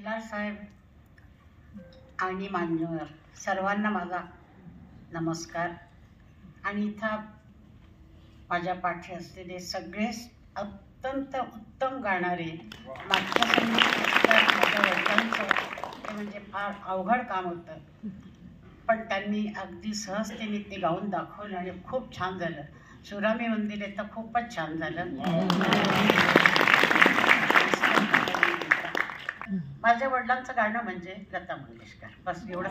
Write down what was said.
शेलार साहेब आणि मान्यवर सर्वांना माझा नमस्कार. आणि इथं माझ्या पाठी असलेले सगळे अत्यंत उत्तम गाणारे नाट्यसंगीत माझ्या वडिलांचं ते म्हणजे फार अवघड काम होतं, पण त्यांनी अगदी सहजतेने ते गाऊन दाखवलं आणि खूप छान झालं. सुरामी मंदिरे तर खूपच छान झालं. माझ्या वडिलांचं गाणं म्हणजे लता मंगेशकर, बस एवढं.